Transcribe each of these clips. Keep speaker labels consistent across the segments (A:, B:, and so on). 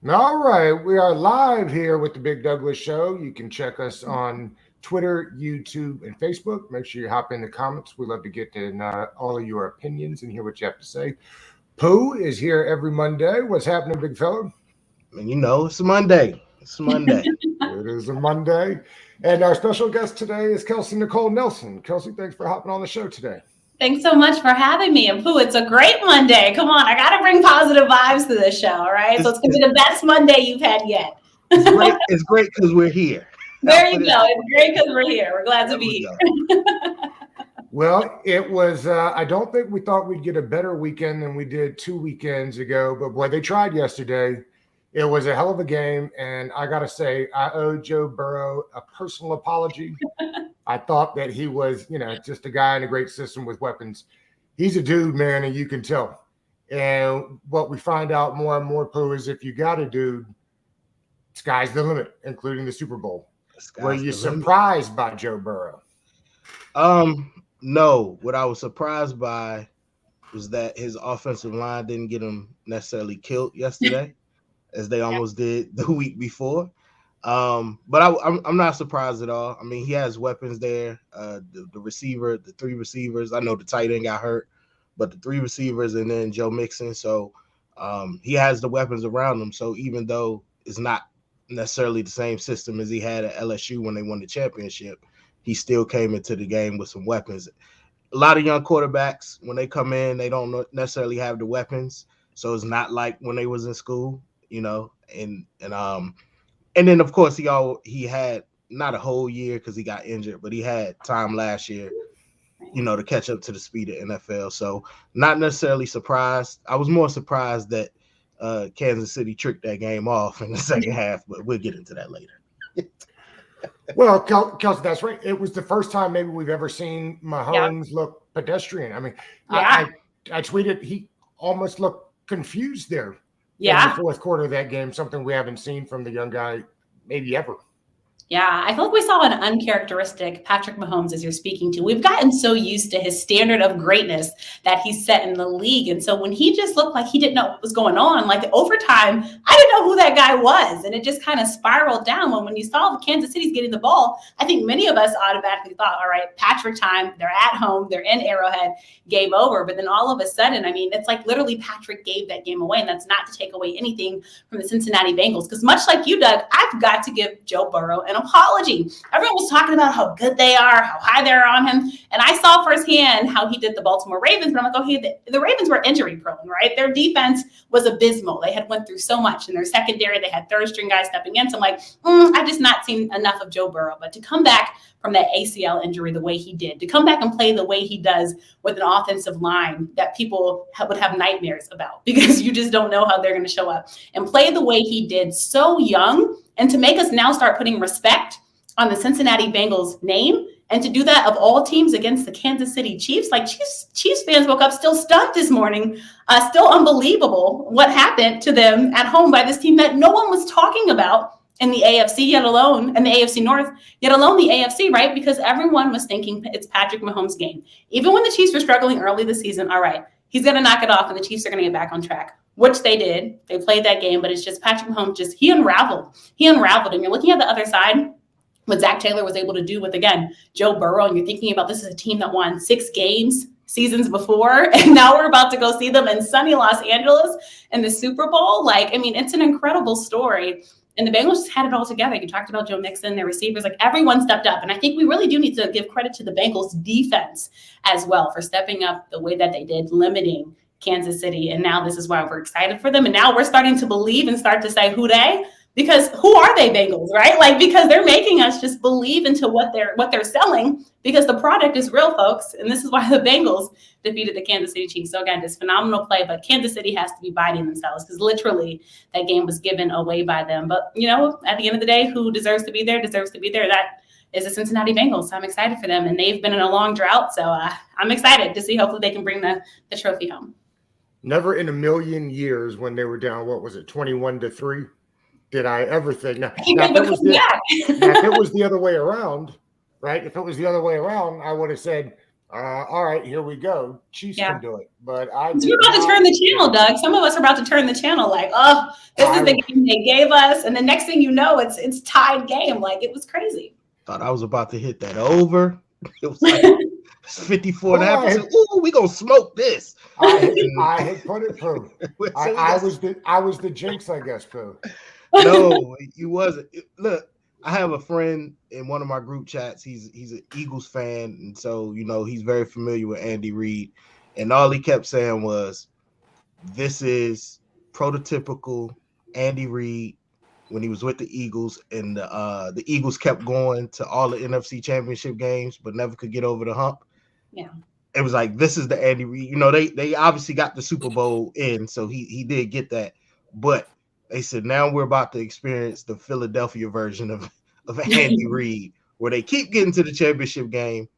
A: All right, we are live here with the Big Douglas Show. You can check us on Twitter, YouTube, and Facebook. Make sure you hop in the comments. We love to get in all of your opinions and hear what you have to say. Pooh is here every Monday. What's happening, big fella?
B: And it's Monday. It's Monday.
A: It is a Monday. And our special guest today is Kelsey Nicole Nelson. Kelsey, thanks for hopping on the show today.
C: Thanks so much for having me. And Pooh, it's a great Monday. Come on, I got to bring positive vibes to this show, all right? So it's going to be the best Monday you've had yet.
B: It's great because we're here.
C: There you go. It's great because we're here. We're glad to be here.
A: Well, it was, I don't think we thought we'd get a better weekend than we did 2 weekends ago, but boy, they tried yesterday. It was a hell of a game, and I got to say, I owe Joe Burrow a personal apology. I thought that he was, just a guy in a great system with weapons. He's a dude, man, and you can tell. And what we find out more and more, Pooh, is if you got a dude, sky's the limit, including the Super Bowl. Were you surprised by Joe Burrow?
B: No. What I was surprised by was that his offensive line didn't get him necessarily killed yesterday, as they almost did the week before. But I'm not surprised at all. I mean, he has weapons there. The receiver, the three receivers. I know the tight end got hurt, but the three receivers and then Joe Mixon. So he has the weapons around him. So even though it's not necessarily the same system as he had at LSU when they won the championship, he still came into the game with some weapons. A lot of young quarterbacks, when they come in, they don't necessarily have the weapons. So it's not like when they was in school, and then of course he had not a whole year because he got injured, but he had time last year, to catch up to the speed of NFL. So not necessarily surprised. I was more surprised that Kansas City tricked that game off in the second half, but we'll get into that later.
A: Well, Kelsey, that's right. It was the first time maybe we've ever seen Mahomes look pedestrian. I mean, I tweeted he almost looked confused there in the fourth quarter of that game, something we haven't seen from the young guy maybe ever.
C: Yeah, I feel like we saw an uncharacteristic Patrick Mahomes as you're speaking to. We've gotten so used to his standard of greatness that he's set in the league. And so when he just looked like he didn't know what was going on, like overtime, I didn't know who that guy was. And it just kind of spiraled down. When you saw Kansas City's getting the ball, I think many of us automatically thought, all right, Patrick time, they're at home, they're in Arrowhead, game over. But then all of a sudden, I mean, it's like literally Patrick gave that game away. And that's not to take away anything from the Cincinnati Bengals. Because much like you, Doug, I've got to give Joe Burrow an apology. Everyone was talking about how good they are, how high they're on him. And I saw firsthand how he did the Baltimore Ravens. But I'm like, okay, the Ravens were injury prone, right? Their defense was abysmal. They had went through so much in their secondary. They had third string guys stepping in. So I'm like, I've just not seen enough of Joe Burrow. But to come back from that ACL injury the way he did, to come back and play the way he does with an offensive line that people would have nightmares about because you just don't know how they're going to show up, and play the way he did so young, and to make us now start putting respect on the Cincinnati Bengals name, and to do that of all teams against the Kansas City Chiefs. Like Chiefs fans woke up still stunned this morning, still unbelievable what happened to them at home by this team that no one was talking about in the AFC, yet alone in the AFC North, yet alone the AFC, right? Because everyone was thinking it's Patrick Mahomes' game. Even when the Chiefs were struggling early this season, all right, he's going to knock it off and the Chiefs are going to get back on track, which they did. They played that game, but it's just Patrick Mahomes, he unraveled. And you're looking at the other side, what Zach Taylor was able to do with, again, Joe Burrow, and you're thinking about this is a team that won 6 games seasons before, and now we're about to go see them in sunny Los Angeles in the Super Bowl. Like, I mean, it's an incredible story. And the Bengals just had it all together. You talked about Joe Mixon, their receivers, like everyone stepped up. And I think we really do need to give credit to the Bengals defense as well for stepping up the way that they did, limiting Kansas City. And now this is why we're excited for them. And now we're starting to believe and start to say, who they? Because who are they, Bengals, right? Like, because they're making us just believe into what they're selling, because the product is real, folks. And this is why the Bengals defeated the Kansas City Chiefs. So again, just phenomenal play, but Kansas City has to be biting themselves because literally that game was given away by them. But, at the end of the day, who deserves to be there. That is the Cincinnati Bengals. So I'm excited for them. And they've been in a long drought. So I'm excited to see, hopefully they can bring the trophy home.
A: Never in a million years when they were down, 21-3? Did I ever think? Now, if it was the other way around, right? If it was the other way around, I would have said, All right, here we go. Chiefs
C: Yeah.
A: can do it, but I
C: We're
A: did
C: about to
A: not.
C: turn the channel, Doug. Some of us are about to turn the channel like, oh, this is the game they gave us. And the next thing you know, it's tied game. Like, it was crazy.
B: Thought I was about to hit that over. It was like 54.5%. Ooh, we gonna smoke this.
A: I had put it, Pooh. I was the jinx, I guess, Pooh.
B: No, you wasn't. Look, I have a friend in one of my group chats. He's an Eagles fan, and so he's very familiar with Andy Reid. And all he kept saying was, "This is prototypical Andy Reid when he was with the Eagles, and the Eagles kept going to all the NFC Championship games, but never could get over the hump."
C: Yeah,
B: it was like, this is the Andy Reid. They obviously got the Super Bowl in, so he did get that, but they said now we're about to experience the Philadelphia version of Andy Reid, where they keep getting to the championship game,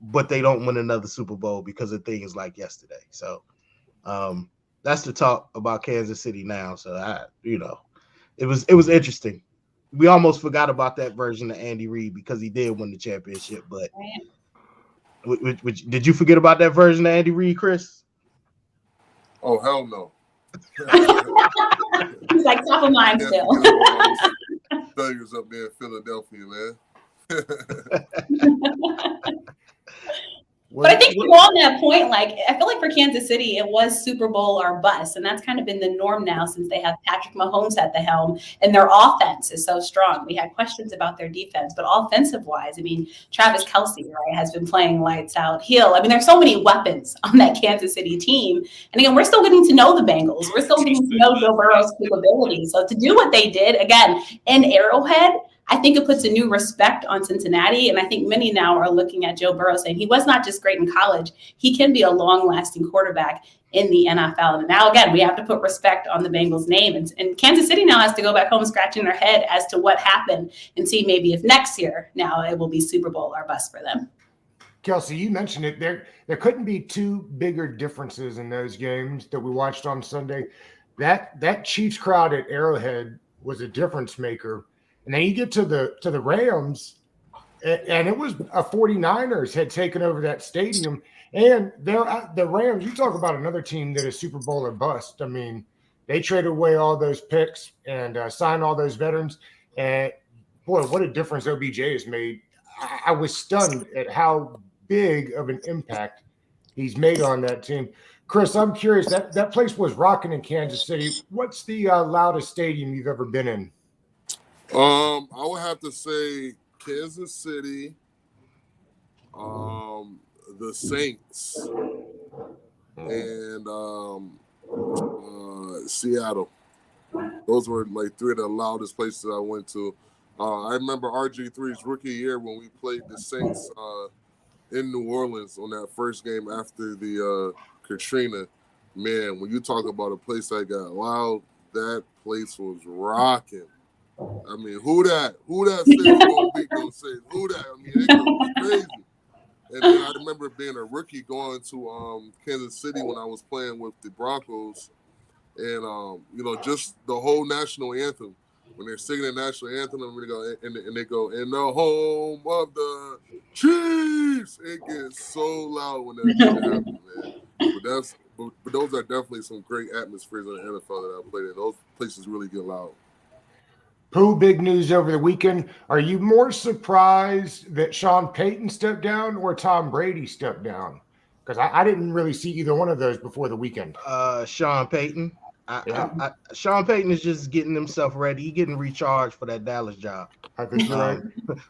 B: but they don't win another Super Bowl because of things like yesterday. So that's the talk about Kansas City now. So it was interesting. We almost forgot about that version of Andy Reid because he did win the championship. But did you forget about that version of Andy Reid, Chris?
D: Oh, hell no.
C: He's like top of mind still.
D: Failures up there in Philadelphia, man.
C: But I think to go on that point, like, I feel like for Kansas City, it was Super Bowl or bust. And that's kind of been the norm now since they have Patrick Mahomes at the helm and their offense is so strong. We had questions about their defense, but offensive wise, I mean, Travis Kelce, right, has been playing lights out. Hill, I mean, there's so many weapons on that Kansas City team. And again, we're still getting to know the Bengals. We're still getting to know Joe Burrow's capabilities. So to do what they did, again, in Arrowhead, I think it puts a new respect on Cincinnati. And I think many now are looking at Joe Burrow saying he was not just great in college. He can be a long-lasting quarterback in the NFL. And now, again, we have to put respect on the Bengals' name. And Kansas City now has to go back home scratching their head as to what happened and see maybe if next year now it will be Super Bowl or bust for them.
A: Kelsey, you mentioned it. There couldn't be two bigger differences in those games that we watched on Sunday. That Chiefs crowd at Arrowhead was a difference maker. And then you get to the Rams, and it was a 49ers had taken over that stadium. And the Rams, you talk about another team that is Super Bowl or bust. I mean, they traded away all those picks and signed all those veterans. And, boy, what a difference OBJ has made. I was stunned at how big of an impact he's made on that team. Chris, I'm curious. That place was rocking in Kansas City. What's the loudest stadium you've ever been in?
D: I would have to say Kansas City, the Saints, and Seattle. Those were like three of the loudest places I went to. I remember RG3's rookie year when we played the Saints in New Orleans on that first game after the Katrina. Man, when you talk about a place that got loud, that place was rocking. I mean, who that said gonna beat those Saints? Who that? I mean, it was crazy. And then I remember being a rookie going to Kansas City when I was playing with the Broncos, and just the whole national anthem. When they're singing the national anthem, and they go in the home of the Chiefs. It gets so loud when that shit happens, man. But those are definitely some great atmospheres in the NFL that I played in. Those places really get loud.
A: Pooh, big news over the weekend. Are you more surprised that Sean Payton stepped down or Tom Brady stepped down? Because I didn't really see either one of those before the weekend.
B: Sean Payton. Sean Payton is just getting himself ready. He's getting recharged for that Dallas job.
A: I think you're right.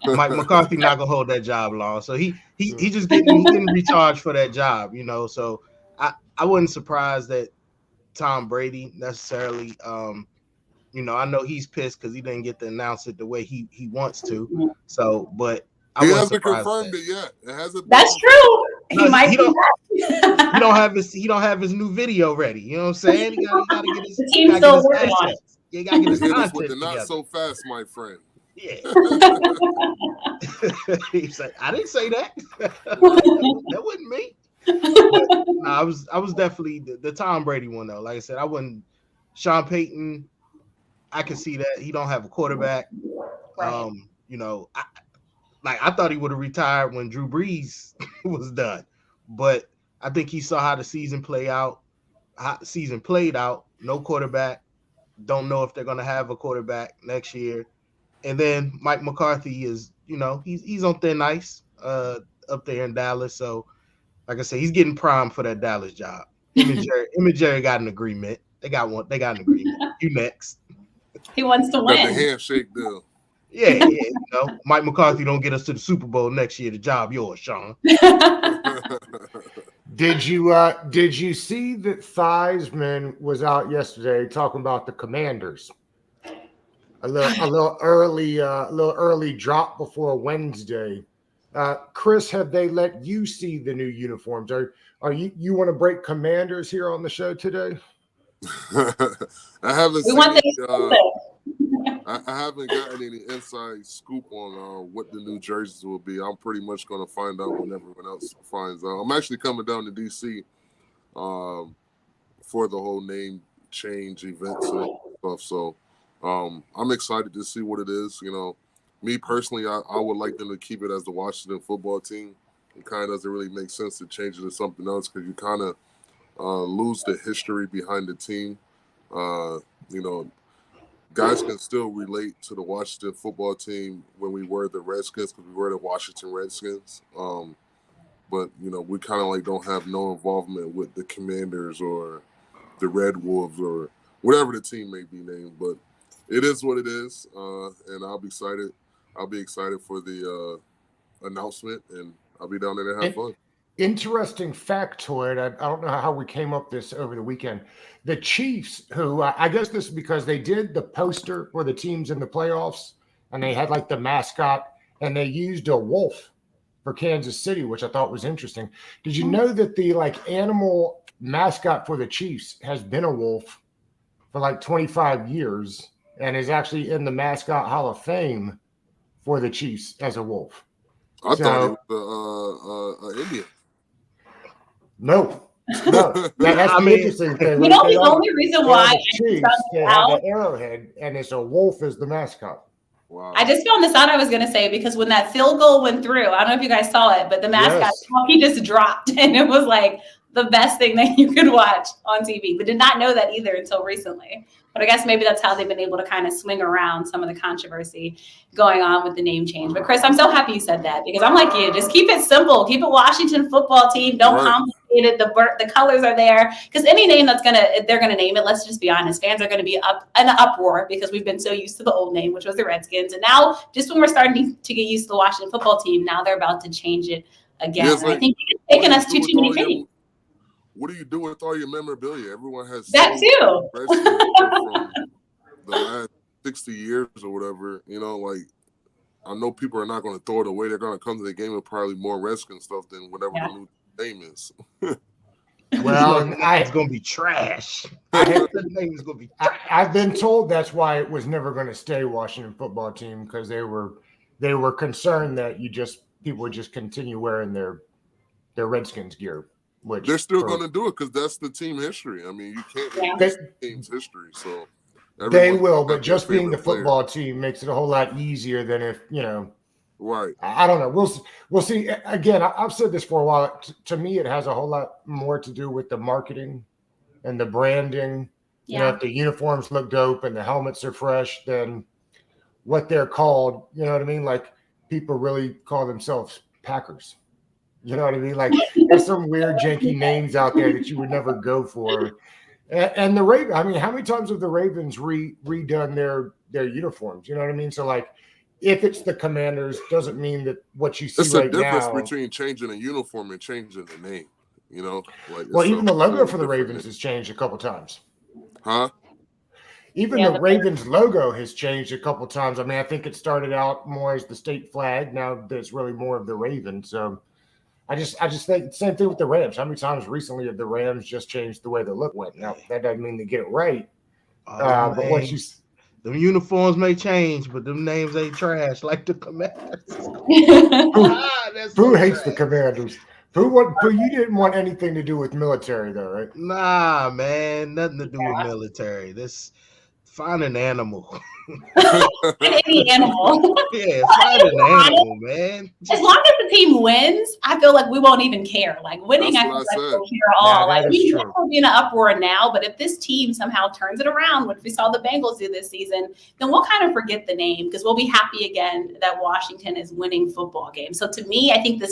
B: Mike McCarthy not gonna hold that job long, so he just getting recharged for that job. So I wasn't surprised that Tom Brady necessarily. I know he's pissed because he didn't get to announce it the way he wants to. So, but
D: he hasn't confirmed it yet. It hasn't.
C: That's true. He
B: don't have his new video ready. You know what I'm saying? He got to get his.
C: The team's still working on it.
B: You got to get his content
D: with the
B: together.
D: Not so fast, my friend.
B: Yeah. He's like, I didn't say that. That wasn't me. But, I was definitely the Tom Brady one though. Like I said, I wouldn't. Sean Payton. I can see that he don't have a quarterback.
C: Right.
B: I thought he would have retired when Drew Brees was done. but I think he saw how the season played out. No quarterback. Don't know if they're going to have a quarterback next year. And then Mike McCarthy is, he's on thin ice up there in Dallas. So, like I said, he's getting primed for that Dallas job. Him and Jerry got an agreement. They got an agreement. You next.
C: He wants to
D: Got
C: win.
D: the handshake deal.
B: Yeah. Mike McCarthy don't get us to the Super Bowl next year. The job yours, Sean.
A: Did you see that Theismann was out yesterday talking about the Commanders? A little early drop before Wednesday. Chris, have they let you see the new uniforms? Are you want to break Commanders here on the show today?
D: I haven't
C: We
D: seen
C: want
D: I haven't gotten any inside scoop on what the new jerseys will be. I'm pretty much going to find out when everyone else finds out. I'm actually coming down to DC for the whole name change events and stuff. So I'm excited to see what it is. Me personally, I would like them to keep it as the Washington football team. It kind of doesn't really make sense to change it to something else because you kind of lose the history behind the team. Guys can still relate to the Washington football team when we were the Redskins because we were the Washington Redskins. But we kind of like don't have no involvement with the Commanders or the Red Wolves or whatever the team may be named. But it is what it is, and I'll be excited. I'll be excited for the announcement, and I'll be down there to have fun.
A: Interesting factoid. I don't know how we came up this over the weekend. The Chiefs, who I guess this is because they did the poster for the teams in the playoffs, and they had like the mascot, and they used a wolf for Kansas City, which I thought was interesting. Did you know that the animal mascot for the Chiefs has been a wolf for like 25 years and is actually in the Mascot Hall of Fame for the Chiefs as a wolf?
D: I thought it was an Indian.
A: No. That's the interesting thing.
C: The only reason why
A: they have an arrowhead and it's a wolf as the mascot.
D: Wow.
C: I just found this out. I was going to say because when that field goal went through, I don't know if you guys saw it, but the mascot he just dropped, and it was like the best thing that you could watch on TV. But did not know that either until recently. But I guess maybe that's how they've been able to kind of swing around some of the controversy going on with the name change. But Chris, I'm so happy you said that because I'm like you. Just keep it simple. Keep it Washington football team. Don't complicate it. The colors are there because any name they're gonna name it. Let's just be honest. Fans are going to be up in an uproar because we've been so used to the old name, which was the Redskins, and now just when we're starting to get used to the Washington football team, now they're about to change it again.
D: Yeah, like,
C: I think it's taken us too many days.
D: What do you do with all your memorabilia? Everyone has
C: that too.
D: From the last 60 years or whatever, I know people are not going to throw it away. They're going to come to the game with probably more Redskins stuff than whatever the new name is.
B: Well, it's going to be trash. The name is going to be trash.
A: I've been told that's why it was never going to stay Washington football team because they were concerned that people would just continue wearing their Redskins gear. Which
D: they're still going to do it because that's the team history. I mean, you can't miss the team's history. So
A: they will, but just being the football team makes it a whole lot easier than if
D: Right.
A: I don't know. We'll see. Again, I've said this for a while. To me, it has a whole lot more to do with the marketing and the branding.
C: Yeah.
A: If the uniforms look dope and the helmets are fresh, then what they're called. You know what I mean? Like people really call themselves Packers. You know what I mean? Like there's some weird janky names out there that you would never go for. And the Ravens, I mean, how many times have the Ravens redone their uniforms? You know what I mean? So like if it's the Commanders, doesn't mean that what you see right now.
D: There's a difference between changing a uniform and changing the name,
A: Well, even the logo for the Ravens has changed a couple times.
D: Huh?
A: Even the Ravens logo has changed a couple times. I mean, I think it started out more as the state flag. Now there's really more of the Raven. So I just think same thing with the Rams. How many times recently have the Rams just changed the way the look went? Now that doesn't mean they get it right. But once you
B: the uniforms may change, but them names ain't trash like the Commanders.
A: Who hates the Commanders? Who you didn't want anything to do with military though, right?
B: Nah, man, nothing to do with military. This find an animal.
C: Any animal.
B: Yeah, find an animal, man.
C: As long as the team wins, I feel like we won't even care. Like winning,
D: That's
C: I feel
D: what I
C: like
D: said.
C: we'll care all.
A: Nah,
C: Like
A: that is
C: we
A: true.
C: will be in an uproar now, but if this team somehow turns it around, which we saw the Bengals do this season, then we'll kind of forget the name because we'll be happy again that Washington is winning football games. So to me, I think a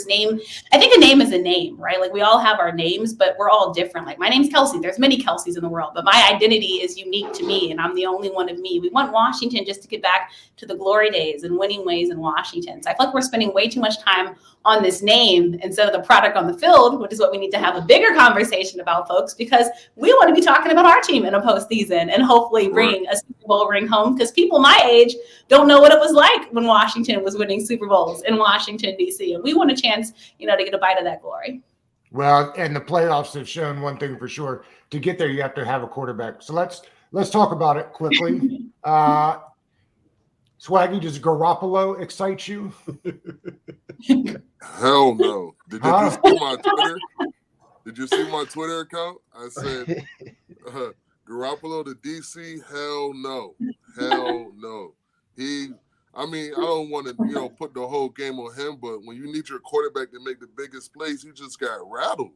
C: name is a name, right? Like we all have our names, but we're all different. Like my name's Kelsey. There's many Kelseys in the world, but my identity is unique to me, and I'm the only one of me. We want Washington just to get back to the glory days and winning ways in Washington. So I feel like we're spending way too much time on this name instead of the product on the field, which is what we need to have a bigger conversation about, folks, because we want to be talking about our team in a postseason and hopefully bring a Super Bowl ring home, because people my age don't know what it was like when Washington was winning Super Bowls in Washington, D.C. And we want a chance, to get a bite of that glory.
A: Well, and the playoffs have shown one thing for sure. To get there, you have to have a quarterback. So let's talk about it quickly. Swaggy, does Garoppolo excite you?
D: Hell no. Did you see my Twitter? Did you see my Twitter account? I said, Garoppolo to DC, hell no. Hell no. I don't want to, put the whole game on him, but when you need your quarterback to make the biggest plays, you just got rattled.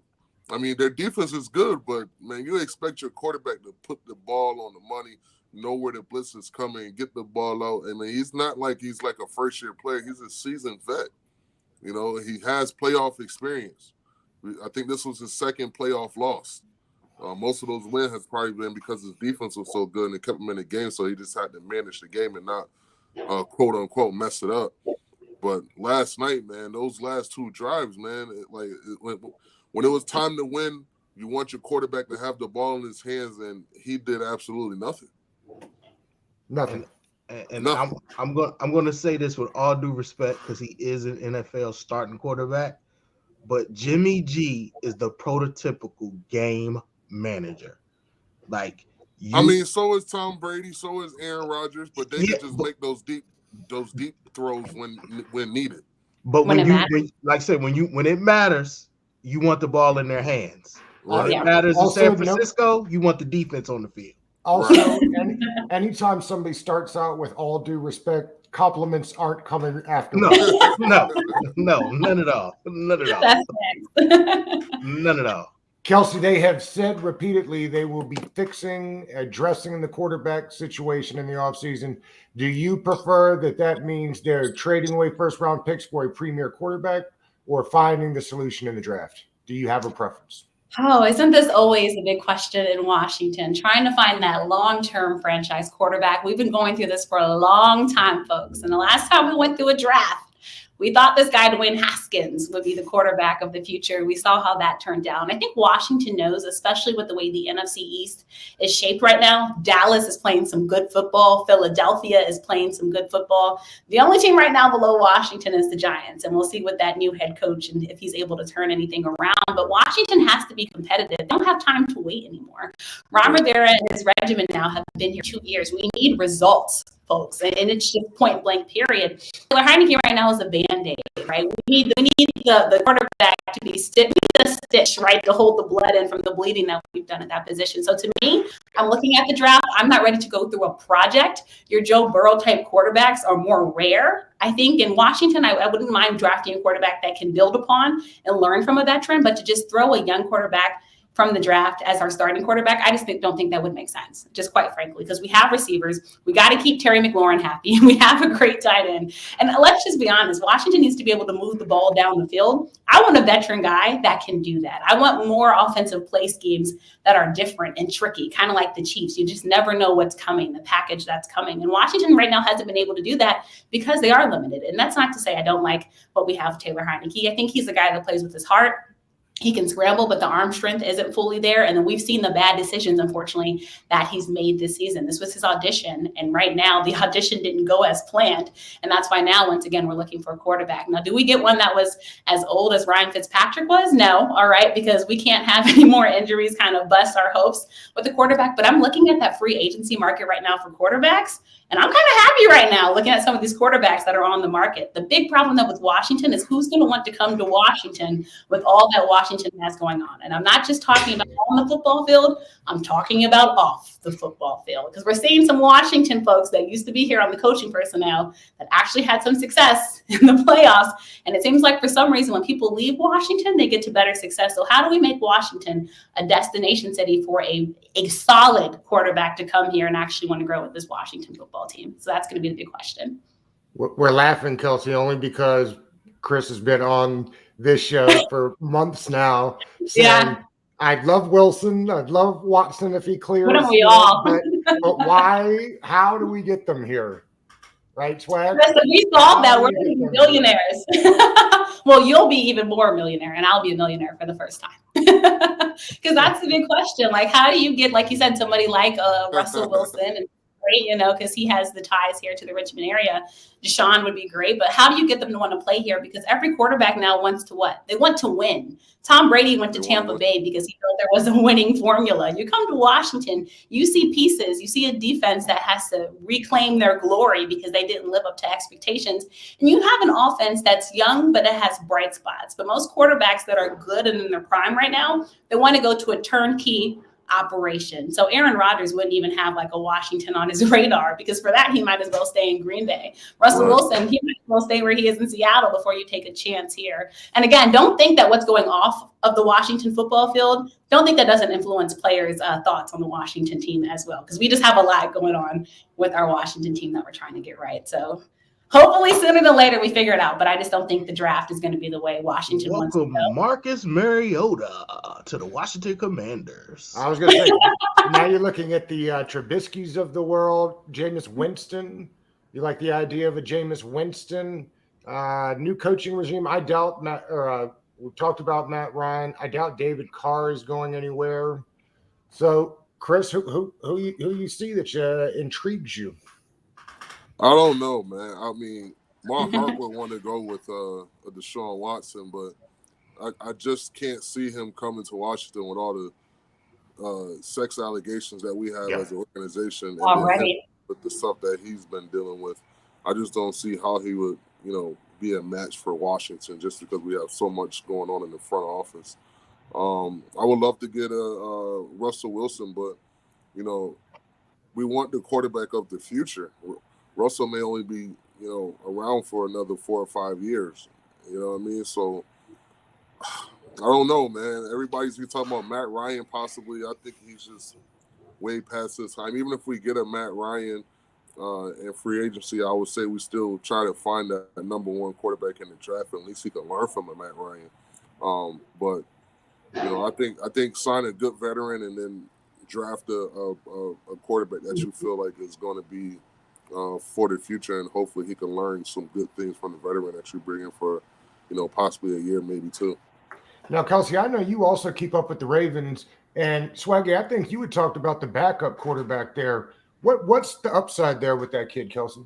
D: I mean, their defense is good, but, man, you expect your quarterback to put the ball on the money, know where the blitz is coming, and get the ball out. I mean, he's not like he's like a first-year player. He's a seasoned vet. He has playoff experience. I think this was his second playoff loss. Most of those wins has probably been because his defense was so good and it kept him in the game, so he just had to manage the game and not, quote-unquote, mess it up. But last night, man, those last two drives, man, when it was time to win, you want your quarterback to have the ball in his hands, and he did absolutely nothing.
A: Nothing.
B: And I'm going to say this with all due respect, because he is an NFL starting quarterback, but Jimmy G is the prototypical game manager.
D: So is Tom Brady, so is Aaron Rodgers, but they can just make those deep throws when needed.
B: But when it matters, you want the ball in their hands. When it matters in San Francisco, you want the defense on the field.
A: Also, anytime somebody starts out with all due respect, compliments aren't coming after.
B: No, none at all. None at all.
A: Kelsey, they have said repeatedly they will be addressing the quarterback situation in the offseason. Do you prefer that means they're trading away first-round picks for a premier quarterback or finding the solution in the draft? Do you have a preference?
C: Oh, isn't this always a big question in Washington? Trying to find that long-term franchise quarterback. We've been going through this for a long time, folks. And the last time we went through a draft, we thought this guy, Dwayne Haskins, would be the quarterback of the future. We saw how that turned down. I think Washington knows, especially with the way the NFC East is shaped right now. Dallas is playing some good football. Philadelphia is playing some good football. The only team right now below Washington is the Giants, and we'll see with that new head coach and if he's able to turn anything around. But Washington has to be competitive. They don't have time to wait anymore. Ron Rivera and his regimen now have been here 2 years. We need results, folks, and it's just point blank, period. Taylor Heineke right now is a Band-Aid, right? We need the quarterback to be a stitch, right, to hold the blood in from the bleeding that we've done at that position. So to me, I'm looking at the draft. I'm not ready to go through a project. Your Joe Burrow type quarterbacks are more rare. I think in Washington, I wouldn't mind drafting a quarterback that can build upon and learn from a veteran, but to just throw a young quarterback from the draft as our starting quarterback, I just don't think that would make sense, just quite frankly, because we have receivers. We got to keep Terry McLaurin happy. We have a great tight end. And let's just be honest, Washington needs to be able to move the ball down the field. I want a veteran guy that can do that. I want more offensive play schemes that are different and tricky, kind of like the Chiefs. You just never know what's coming, the package that's coming. And Washington right now hasn't been able to do that because they are limited. And that's not to say I don't like what we have with Taylor Heineke. I think he's a guy that plays with his heart. He can scramble, but the arm strength isn't fully there. And then we've seen the bad decisions, unfortunately, that he's made this season. This was his audition. And right now, the audition didn't go as planned. And that's why now, once again, we're looking for a quarterback. Now, do we get one that was as old as Ryan Fitzpatrick was? No. All right. Because we can't have any more injuries kind of bust our hopes with the quarterback. But I'm looking at that free agency market right now for quarterbacks. And I'm kind of happy right now looking at some of these quarterbacks that are on the market. The big problem though with Washington is who's going to want to come to Washington with all that Washington Washington has going on. And I'm not just talking about on the football field, I'm talking about off the football field, because we're seeing some Washington folks that used to be here on the coaching personnel that actually had some success in the playoffs. And it seems like for some reason, when people leave Washington, they get to better success. So how do we make Washington a destination city for a solid quarterback to come here and actually want to grow with this Washington football team? So that's going to be the big question.
A: We're laughing, Kelsey, only because Chris has been on this show for months now saying,
C: Yeah.
A: I'd love Wilson. I'd love Watson if he clears.
C: Wouldn't we all?
A: But why? How do we get them here? Right, Swag?
C: Listen, we solved that. We're going to be millionaires. Well, you'll be even more a millionaire, and I'll be a millionaire for the first time. Because that's the big question. Like, how do you get, like you said, somebody like Russell Wilson and great, you know, because he has the ties here to the Richmond area. Deshaun would be great, but how do you get them to want to play here? Because every quarterback now wants to what? They want to win. Tom Brady went to Tampa Bay because he felt there was a winning formula. You come to Washington, you see pieces, you see a defense that has to reclaim their glory because they didn't live up to expectations. And you have an offense that's young, but it has bright spots. But most quarterbacks that are good and in their prime right now, they want to go to a turnkey operation. So Aaron Rodgers wouldn't even have like a Washington on his radar, because for that, he might as well stay in Green Bay. Russell Wilson, he might as well stay where he is in Seattle before you take a chance here. And again, don't think that what's going off of the Washington football field, don't think that doesn't influence players' thoughts on the Washington team as well, because we just have a lot going on with our Washington team that we're trying to get right. So hopefully sooner than later we figure it out, but I just don't think the draft is going to be the way Washington wants to go.
B: Marcus Mariota to the Washington Commanders.
A: I was going to say, now you're looking at the Trubiskys of the world, Jameis Winston. You like the idea of a Jameis Winston? New coaching regime. I doubt we talked about Matt Ryan. I doubt David Carr is going anywhere. So, Chris, who you see that intrigues you?
D: I don't know, man. I mean, my heart would want to go with a Deshaun Watson, but I just can't see him coming to Washington with all the sex allegations that we have as an organization and with the stuff that he's been dealing with. I just don't see how he would, be a match for Washington just because we have so much going on in the front office. I would love to get a Russell Wilson, but, we want the quarterback of the future. Russell may only be, around for another 4 or 5 years. You know what I mean? So I don't know, man. Everybody's talking about Matt Ryan possibly. I think he's just way past his time. Even if we get a Matt Ryan in free agency, I would say we still try to find that number one quarterback in the draft. At least he can learn from a Matt Ryan. But I think sign a good veteran and then draft a quarterback that you feel like is going to be for the future, and hopefully he can learn some good things from the veteran that you bring in for, possibly a year, maybe 2.
A: Now, Kelsey, I know you also keep up with the Ravens, and Swaggy, I think you had talked about the backup quarterback there. What's the upside there with that kid, Kelsey?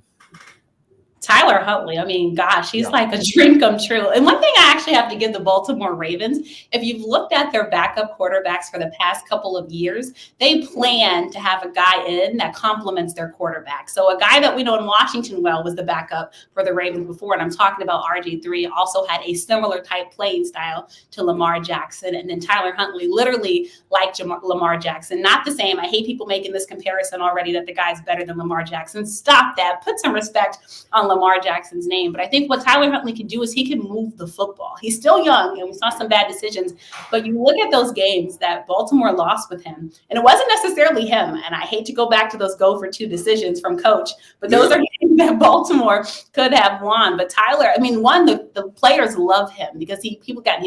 C: Tyler Huntley, I mean, gosh, he's like a dream come true. And one thing I actually have to give the Baltimore Ravens, if you've looked at their backup quarterbacks for the past couple of years, they plan to have a guy in that complements their quarterback. So a guy that we know in Washington well was the backup for the Ravens before, and I'm talking about RG3, also had a similar type playing style to Lamar Jackson. And then Tyler Huntley, literally like Lamar Jackson. Not the same. I hate people making this comparison already that the guy's better than Lamar Jackson. Stop that. Put some respect on Lamar Jackson's name. But I think what Tyler Huntley can do is he can move the football. He's still young, and we saw some bad decisions. But you look at those games that Baltimore lost with him, and it wasn't necessarily him. And I hate to go back to those go for 2 decisions from coach, but those are games that Baltimore could have won. But Tyler, I mean, the players love him because he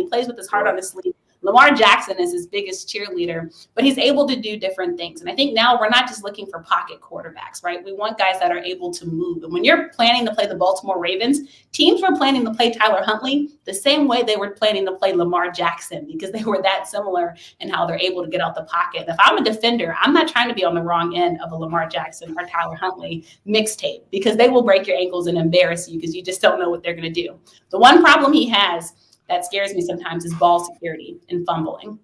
C: plays with his heart on his sleeve. Lamar Jackson is his biggest cheerleader, but he's able to do different things. And I think now we're not just looking for pocket quarterbacks, right? We want guys that are able to move. And when you're planning to play the Baltimore Ravens, teams were planning to play Tyler Huntley the same way they were planning to play Lamar Jackson, because they were that similar in how they're able to get out the pocket. And if I'm a defender, I'm not trying to be on the wrong end of a Lamar Jackson or Tyler Huntley mixtape, because they will break your ankles and embarrass you because you just don't know what they're going to do. The one problem he has that scares me sometimes is ball security and fumbling.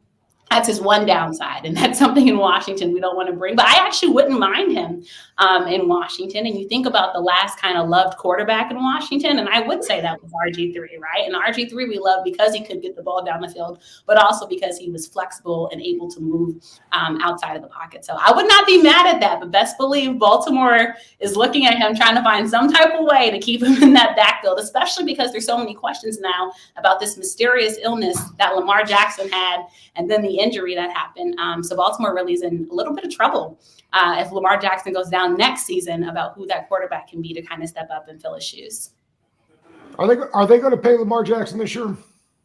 C: That's his one downside, and that's something in Washington we don't want to bring. But I actually wouldn't mind him in Washington. And you think about the last kind of loved quarterback in Washington, and I would say that was RG3, right? And RG3 we love because he could get the ball down the field, but also because he was flexible and able to move outside of the pocket. So I would not be mad at that, but best believe Baltimore is looking at him, trying to find some type of way to keep him in that backfield, especially because there's so many questions now about this mysterious illness that Lamar Jackson had, and then the injury that happened. So Baltimore really is in a little bit of trouble if Lamar Jackson goes down next season about who that quarterback can be to kind of step up and fill his shoes.
A: Are they going to pay Lamar Jackson this year?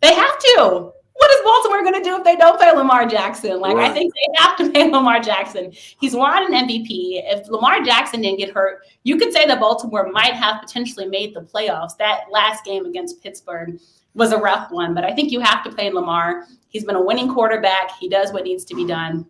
C: They have to. What is Baltimore going to do if they don't pay Lamar Jackson? Like,
D: right.
C: I think they have to pay Lamar Jackson. He's won an MVP. If Lamar Jackson didn't get hurt, you could say that Baltimore might have potentially made the playoffs. That last game against Pittsburgh was a rough one, but I think you have to pay Lamar. He's been a winning quarterback. He does what needs to be done.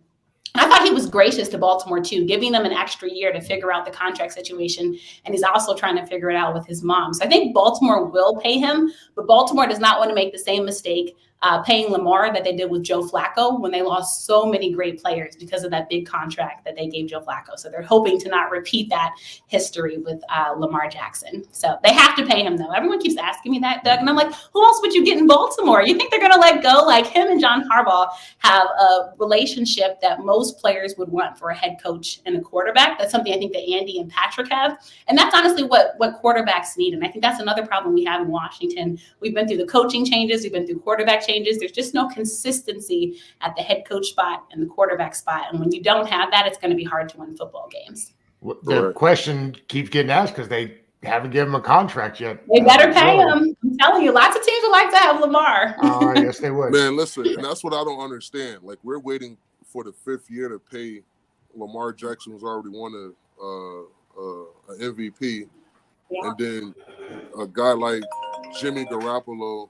C: I thought he was gracious to Baltimore, too, giving them an extra year to figure out the contract situation. And he's also trying to figure it out with his mom. So I think Baltimore will pay him, but Baltimore does not want to make the same mistake paying Lamar that they did with Joe Flacco when they lost so many great players because of that big contract that they gave Joe Flacco. So they're hoping to not repeat that history with Lamar Jackson. So they have to pay him, though. Everyone keeps asking me that, Doug. And I'm like, who else would you get in Baltimore? You think they're going to let go? Like, him and John Harbaugh have a relationship that most players would want for a head coach and a quarterback. That's something I think that Andy and Patrick have. And that's honestly what quarterbacks need. And I think that's another problem we have in Washington. We've been through the coaching changes. We've been through quarterback changes. There's just no consistency at the head coach spot and the quarterback spot. And when you don't have that, it's going to be hard to win football games.
A: The question keeps getting asked because they haven't given him a contract yet.
C: They better pay him. I'm telling you, lots of teams would like to have Lamar.
A: Yes, they would.
D: Man, listen, and that's what I don't understand. Like, we're waiting for the 5th year to pay Lamar Jackson, who's already won an MVP. Yeah. And then a guy like Jimmy Garoppolo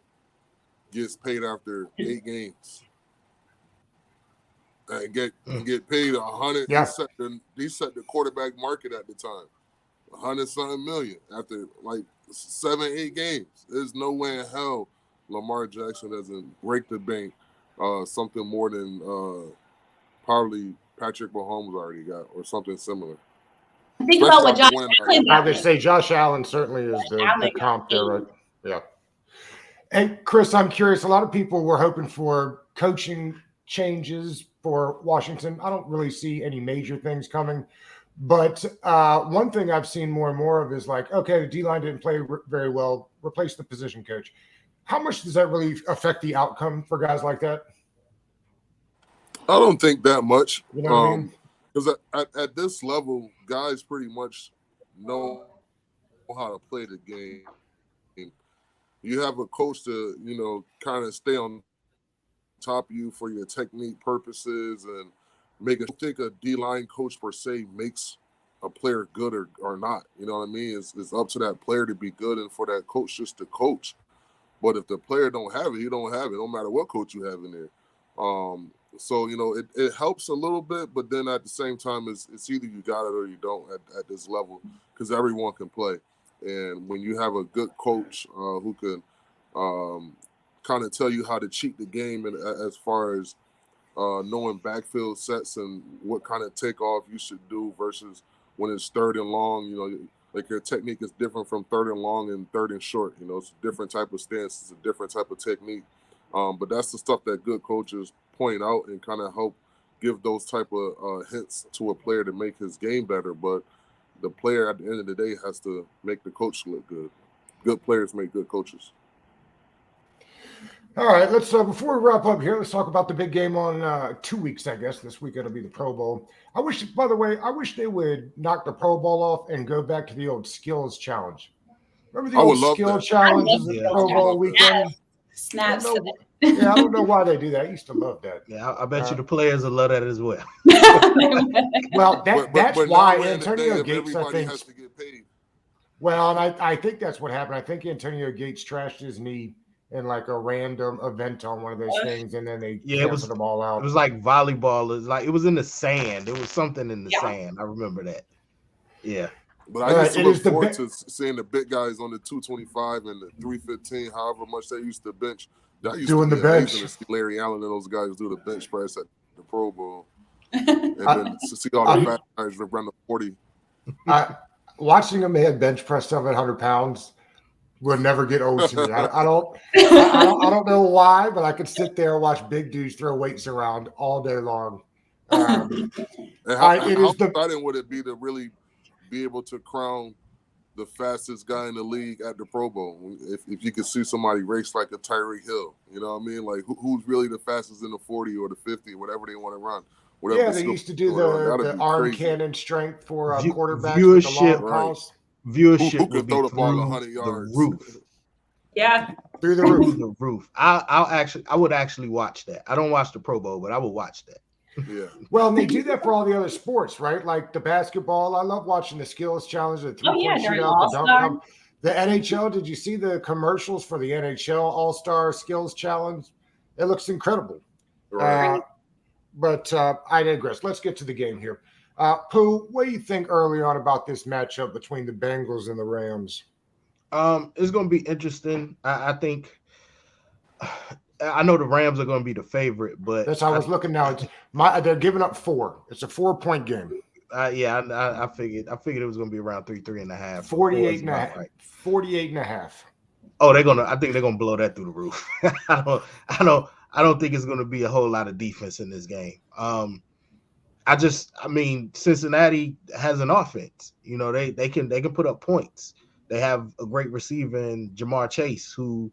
D: gets paid after 8 games and get paid $100. Yeah. He set the quarterback market at the time, $100-something million after like 7-8 games. There's no way in hell Lamar Jackson doesn't break the bank something more than probably Patrick Mahomes already got or something similar.
C: Think about what Josh Allen.
A: I would say Josh Allen certainly is the comp there, right? Yeah. And Chris, I'm curious. A lot of people were hoping for coaching changes for Washington. I don't really see any major things coming. But one thing I've seen more and more of is like, okay, the D-line didn't play very well. Replace the position coach. How much does that really affect the outcome for guys like that?
D: I don't think that much.
A: You know what I mean?
D: Because at this level, guys pretty much know how to play the game. You have a coach to, kind of stay on top of you for your technique purposes and I think a D-line coach per se makes a player good or not. You know what I mean? It's up to that player to be good and for that coach just to coach. But if the player don't have it, he don't have it. No matter what coach you have in there. So, it helps a little bit, but then at the same time, it's either you got it or you don't at this level because everyone can play. And when you have a good coach who can kind of tell you how to cheat the game and as far as knowing backfield sets and what kind of takeoff you should do versus when it's 3rd and long, like your technique is different from 3rd and long and 3rd and short. It's a different type of stance. It's a different type of technique. But that's the stuff that good coaches point out and kind of help give those type of hints to a player to make his game better. But the player at the end of the day has to make the coach look good. Good players make good coaches.
A: All right, let's before we wrap up here, let's talk about the big game on 2 weeks, I guess. This week it'll be the Pro Bowl. By the way, I wish they would knock the Pro Bowl off and go back to the old skills challenge. Remember the old skill challenge in the Pro Bowl weekend?
C: Snaps.
A: I don't know why they do that. I used to love that.
B: Yeah, I bet you the players will love that as well.
A: Well, that's why Antonio Gates, I think,
D: has to get paid.
A: Well, and I think that's what happened. I think Antonio Gates trashed his knee in like a random event on one of those things, and then they canceled them all out.
B: It was like volleyball. It was in the sand. There was something in the sand. I remember that. Yeah.
D: But I used to look forward to seeing the big guys on the 225 and the 315, however much they used to bench That used
A: doing
D: to
A: the
D: be
A: bench.
D: amazing to see Larry Allen and those guys do the bench press at the Pro Bowl. And then to see all the fat guys run the 40.
A: Watching them hit bench press 700 pounds will never get old to me. I don't know why, but I could sit there and watch big dudes throw weights around all day long.
D: And how exciting would it be to really be able to crown the fastest guy in the league at the Pro Bowl? If you could see somebody race like a Tyreek Hill, you know what I mean? Like who's really the fastest in the 40 or the 50, whatever they want to run.
A: Yeah, they used to do the arm crazy. Cannon strength for quarterbacks with the long calls.
B: Viewership
D: who could throw the ball 100 yards?
B: The roof.
C: Yeah,
A: through the roof.
B: The roof. I would actually watch that. I don't watch the Pro Bowl, but I would watch that.
D: Yeah.
A: Well, and they do that for all the other sports, right? Like the basketball. I love watching the skills challenge, the three-point shootout, the dunk. The NHL. Did you see the commercials for the NHL All-Star Skills Challenge? It looks incredible.
D: Right.
A: But I digress. Let's get to the game here. Pooh, what do you think early on about this matchup between the Bengals and the Rams?
B: It's going to be interesting. I think I know the Rams are going to be the favorite, but
A: that's how I was looking now. They're giving up 4. It's a 4-point game.
B: I figured it was going to be around 3.5.
A: 48.5.
B: Oh, I think they're going to blow that through the roof. I don't think it's going to be a whole lot of defense in this game. Cincinnati has an offense. You know, they can put up points. They have a great receiver in Jamar Chase, who,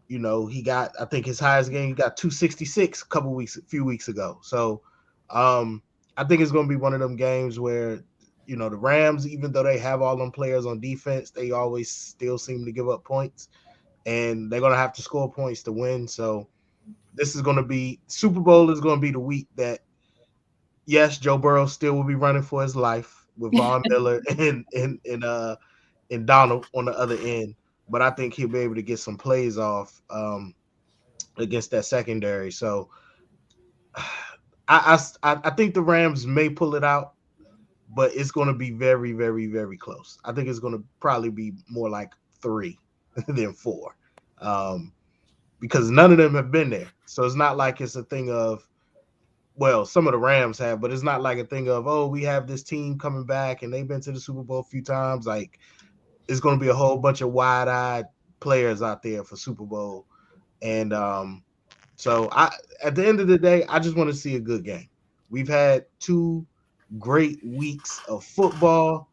B: you know, he got, I think his highest game, he got 266 a few weeks ago. So I think it's going to be one of them games where, you know, the Rams, even though they have all them players on defense, they always still seem to give up points, and they're going to have to score points to win. So this is going to be, Super Bowl is going to be the week that, yes, Joe Burrow still will be running for his life with Von Miller and Donald on the other end, but I think he'll be able to get some plays off against that secondary. So I think the Rams may pull it out, but it's going to be very, very, very close. I think it's going to probably be more like 3 than 4 because none of them have been there. So it's not like it's a thing of, well, some of the Rams have, but it's not like a thing of, oh, we have this team coming back and they've been to the Super Bowl a few times. Like, it's going to be a whole bunch of wide-eyed players out there for Super Bowl. And so at the end of the day, I just want to see a good game. We've had 2 great weeks of football.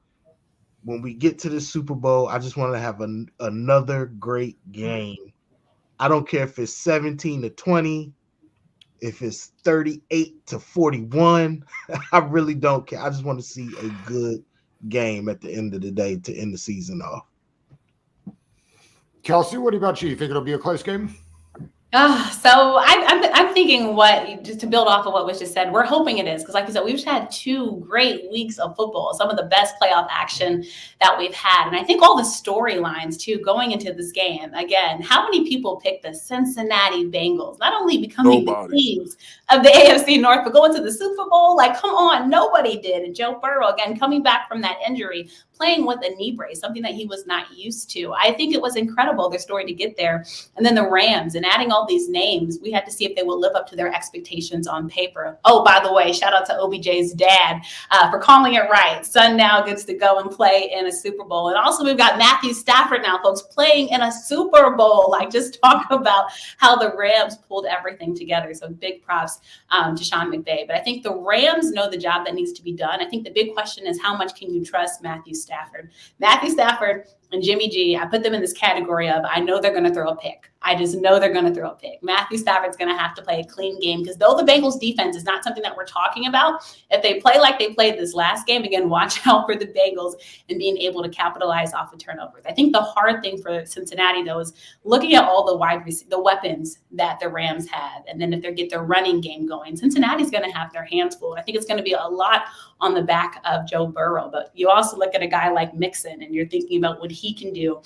B: When we get to the Super Bowl, I just want to have another great game. I don't care if it's 17-20, if it's 38-41. I really don't care. I just want to see a good game at the end of the day to end the season off.
A: Kelsey, what about you? You think it'll be a close game?
C: So I'm thinking just to build off of what was just said, we're hoping it is, because like you said, we've just had 2 great weeks of football, some of the best playoff action that we've had. And I think all the storylines too going into this game, again, how many people picked the Cincinnati Bengals, not only becoming the kings of the AFC North, but going to the Super Bowl? Like, come on, nobody did. And Joe Burrow, again, coming back from that injury, playing with a knee brace, something that he was not used to. I think it was incredible, their story to get there. And then the Rams and adding all these names, we had to see if they will live up to their expectations on paper. Oh, by the way, shout out to OBJ's dad for calling it right. Son now gets to go and play in a Super Bowl. And also we've got Matthew Stafford now, folks, playing in a Super Bowl. Like, just talk about how the Rams pulled everything together. So big props to Sean McVay. But I think the Rams know the job that needs to be done. I think the big question is, how much can you trust Matthew Stafford? Matthew Stafford and Jimmy G, I put them in this category of, I know they're going to throw a pick. I just know they're going to throw a pick. Matthew Stafford's going to have to play a clean game, because though the Bengals defense is not something that we're talking about, if they play like they played this last game, again, watch out for the Bengals and being able to capitalize off of turnovers. I think the hard thing for Cincinnati, though, is looking at all the the weapons that the Rams have. And then if they get their running game going, Cincinnati's going to have their hands full. I think it's going to be a lot on the back of Joe Burrow. But you also look at a guy like Mixon, and you're thinking about what he can do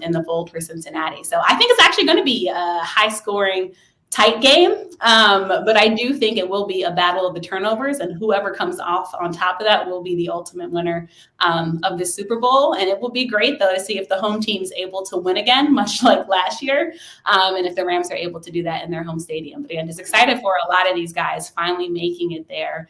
C: in the fold for Cincinnati. So I think it's actually going to be a high-scoring tight game. But I do think it will be a battle of the turnovers, and whoever comes off on top of that will be the ultimate winner of the Super Bowl. And it will be great, though, to see if the home team's able to win again, much like last year, and if the Rams are able to do that in their home stadium. But again, just excited for a lot of these guys finally making it there,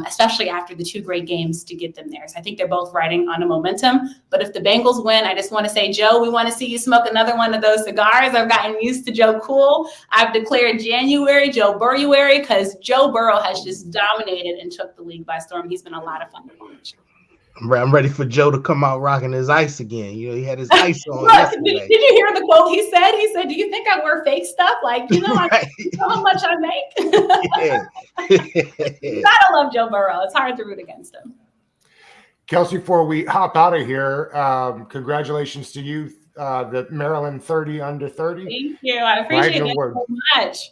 C: especially after the 2 great games to get them there. So I think they're both riding on a momentum. But if the Bengals win, I just want to say, Joe, we want to see you smoke another one of those cigars. I've gotten used to Joe Cool. I've declared January Joe Burrow-uary, because Joe Burrow has just dominated and took the league by storm. He's been a lot of fun to watch.
B: I'm ready for Joe to come out rocking his ice again. You know, he had his ice on
C: Look,
B: yesterday.
C: did you hear the quote he said? He said, do you think I wear fake stuff? Like, you know,
B: Right.
C: you know how much I make?
B: Yeah.
C: You gotta love Joe Burrow. It's hard to root against him.
A: Kelsey, before we hop out of here, congratulations to you, the Maryland 30 under 30.
C: Thank you. I appreciate it
A: word.
C: so much.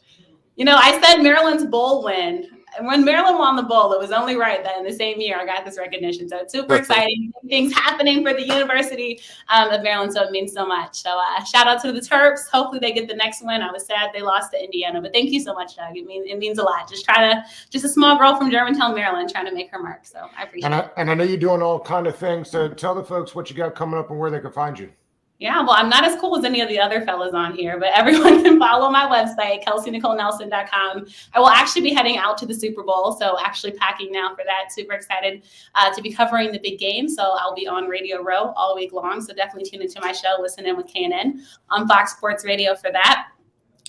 C: You know, I said Maryland's bowl win. And when Maryland won the bowl, it was only right that in the same year I got this recognition. So it's super exciting. Things happening for the University of Maryland. So it means so much. So shout out to the Terps. Hopefully they get the next win. I was sad they lost to Indiana, but thank you so much, Doug. It means a lot. Just a small girl from Germantown, Maryland, trying to make her mark. So I appreciate it.
A: And I know you're doing all kind of things. So tell the folks what you got coming up and where they can find you.
C: Yeah, well, I'm not as cool as any of the other fellas on here, but everyone can follow my website, KelseyNicoleNelson.com. I will actually be heading out to the Super Bowl, so actually packing now for that. Super excited to be covering the big game, so I'll be on Radio Row all week long, so definitely tune into my show, listen in with KNN on Fox Sports Radio for that.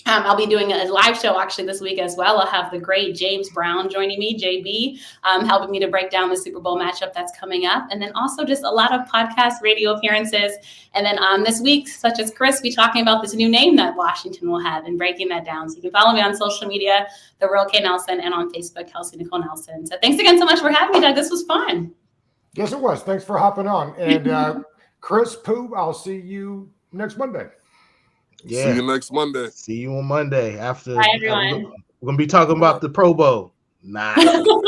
C: I'll be doing a live show actually this week as well. I'll have the great James Brown joining me, JB, helping me to break down the Super Bowl matchup that's coming up. And then also just a lot of podcast radio appearances. And then this week, such as Chris, be talking about this new name that Washington will have and breaking that down. So you can follow me on social media, The Real K Nelson, and on Facebook, Kelsey Nicole Nelson. So thanks again so much for having me, Doug. This was fun.
A: Yes, it was. Thanks for hopping on. And Chris Pooh, I'll see you next Monday.
B: Yeah.
D: See you next Monday.
B: See you on Monday. After
C: Bye, everyone.
B: We're gonna be talking about the Pro Bowl. Nah.
C: You know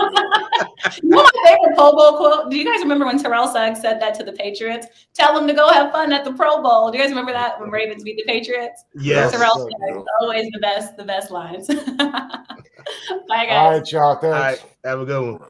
C: my favorite Pro Bowl quote? Do you guys remember when Terrell Suggs said that to the Patriots? Tell them to go have fun at the Pro Bowl. Do you guys remember that when Ravens beat the Patriots?
B: Yes.
C: Terrell Suggs, always the best lines. Bye, guys.
A: All right, y'all. Thanks.
B: All right. Have a good one.